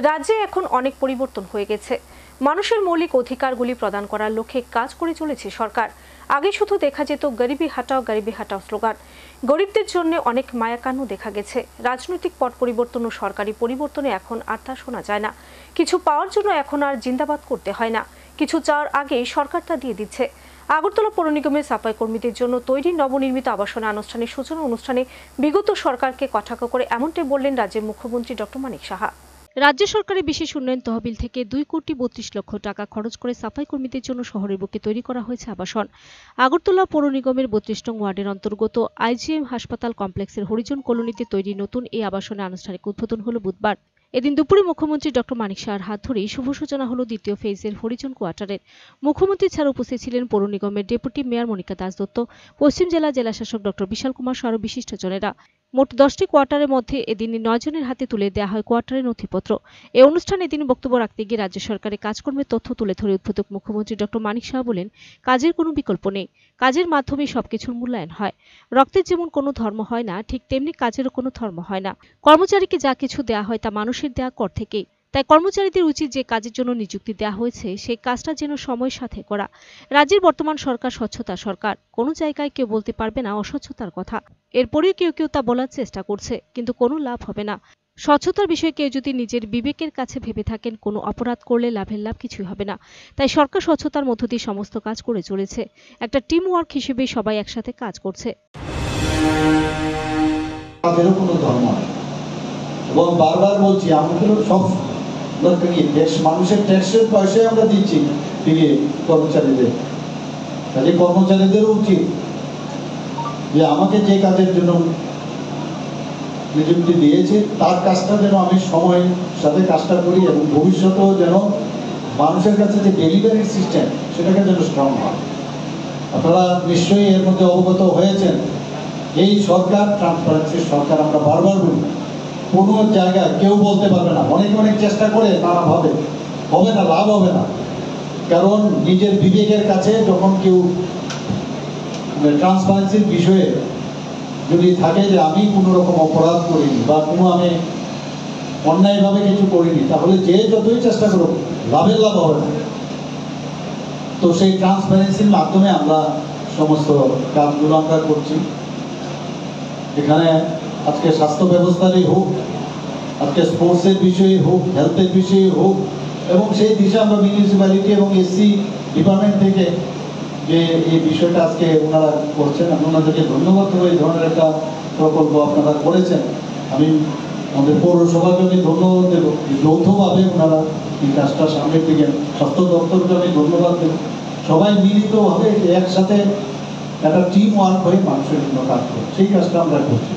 রাজ্যে এখন অনেক পরিবর্তন হয়ে গেছে। মানুষের মৌলিক অধিকারগুলি প্রদান করার লক্ষ্যে কাজ করে চলেছে সরকার। আগে শুধু দেখা যেত গরিবি হাটাও স্লোগান। গরিবদের জন্য অনেক মায়াকান্নু দেখা গেছে। রাজনৈতিক পট পরিবর্তন ও সরকারি পরিবর্তনে এখন আর তা শোনা যায় না। কিছু পাওয়ার জন্য এখন আর জিন্দাবাদ করতে হয় না, কিছু চাওয়ার আগেই সরকার তা দিয়ে দিচ্ছে। আগরতলা পৌর নিগমের সাফাই কর্মীদের জন্য তৈরি নবনির্মিত আবাসনে আনুষ্ঠানিক সূচনা অনুষ্ঠানে বিগত সরকারকে কটাক্ষ করে এমনটাই বললেন রাজ্যের মুখ্যমন্ত্রী ডক্টর মানিক সাহা। রাজ্য সরকারের বিশেষ উন্নয়ন তহবিল থেকে 2,32,00,000 টাকা খরচ করে সাফাই কর্মীদের জন্য শহরের বুকে তৈরি করা হয়েছে আবাসন। আগরতলা পৌর নিগমের 32 নং ওয়ার্ডের অন্তর্গত আইজিএম হাসপাতাল কমপ্লেক্সের হরিজন কলোনিতে তৈরি নতুন এই আবাসনে আনুষ্ঠানিক উদ্বোধন হলো বুধবার। এদিন দুপুরে মুখ্যমন্ত্রী ডক্টর মানিক সাহার হাত ধরেই শুভ সূচনা হলো দ্বিতীয় ফেজের হরিজন কোয়ার্টারের। মুখ্যমন্ত্রী ছাড়া উপস্থিত ছিলেন পৌর নিগমের ডেপুটি মেয়র মনিকা দাস দত্ত, পশ্চিম জেলা জেলাশাসক ডক্টর বিশাল কুমার সহ আরও বিশিষ্টজনেরা। মোট 10টি কোয়ার্টারের মধ্যে এদিন 9 জনের হাতে তুলে দেওয়া হয় কোয়ার্টারের নথিপত্র। এই অনুষ্ঠানে এদিন বক্তব্য রাখতে গিয়ে রাজ্য সরকারের কাজকর্মের তথ্য তুলে ধরে উদ্বোধক মুখ্যমন্ত্রী ডক্টর মানিক সাহা বলেন, কাজের কোনো বিকল্প নেই, কাজের মাধ্যমে সবকিছুর মূল্যায়ন হয়। রক্তের যেমন কোনো ধর্ম হয় না, ঠিক তেমনি কাজেরও কোনো ধর্ম হয় না। কর্মচারীকে যা কিছু দেওয়া হয় তা মানুষের দেওয়া কর থেকেই। তাই কর্মচারীদের উচিত যে কাজের জন্য নিযুক্তি দেওয়া হয়েছে সেই কাজটা যেন সময়ের সাথে করা। রাজ্যের বর্তমান সরকার স্বচ্ছতা সরকার, কোনো জায়গায় কেউ বলতে পারবে না অস্বচ্ছতার কথা। এরপরেও কেউ কেউ তা বলার চেষ্টা করছে, কিন্তু কোনো লাভ হবে না। স্বচ্ছতার বিষয়ে কেউ যদি নিজের বিবেকের কাছে ভেবে থাকেন কোনো অপরাধ করলে লাভের লাভ কিছুই হবে না। তাই সরকার স্বচ্ছতার মধ্য দিয়ে সমস্ত কাজ করে চলেছে। একটা টিম ওয়ার্ক হিসেবে সবাই একসাথে কাজ করছে। এবং বারবার বলছি, আমাদের সব মানুষের ট্যাক্সের পয়সায় আমরা দিচ্ছি কর্মচারীদের। কাজে কর্মচারীদেরও উচিত যে আমাকে যে কাজের জন্য নিযুক্তি দিয়েছে তার কাজটা যেন আমি সময়ের সাথে কাজটা করি এবং ভবিষ্যতেও যেন মানুষের কাছে যে ডেলিভারি সিস্টেম সেটাকে যেন স্ট্রং হয়। আপনারা নিশ্চয়ই এর মধ্যে অবগত হয়েছেন, এই সরকার ট্রান্সপারেন্সির সরকার। আমরা বারবার বলি, কোনো জায়গায় কেউ বলতে পারবে না, অনেক চেষ্টা করে নানাভাবে হবে না, লাভ হবে না। কারণ নিজের বিবেকের কাছে যখন কেউ ট্রান্সপারেন্সির বিষয়ে যদি থাকে যে আমি কোনো রকম অপরাধ করিনি বা কোনো আমি অন্যায়ভাবে কিছু করিনি, তাহলে যে যতই চেষ্টা করুক লাভের লাভ হবে না। তো সেই ট্রান্সপারেন্সির মাধ্যমে আমরা সমস্ত কাজগুলো আমরা করছি। এখানে আজকে স্বাস্থ্য ব্যবস্থারই হোক, আজকে স্পোর্টসের বিষয়ে হোক, হেলথের বিষয়ে হোক, এবং সেই দিশে আমরা মিউনিসিপ্যালিটি এবং এসসি ডিপার্টমেন্ট থেকে যে এই বিষয়টা আজকে ওনারা করছেন, আমি ওনাদেরকে ধন্যবাদ দেবো। এই ধরনের একটা প্রকল্প আপনারা করেছেন, আমি আমাদের পৌরসভাকে আমি ধন্যবাদ দেব। যৌথভাবে ওনারা এই কাজটা সামনের দিকে, স্বাস্থ্য দপ্তরকে আমি ধন্যবাদ দেব। সবাই মিলিতভাবে একসাথে একটা টিম ওয়ার্ক হয়ে মানুষের জন্য কাজ করে, সেই কাজটা আমরা করছি।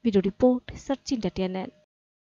Video report search India channel.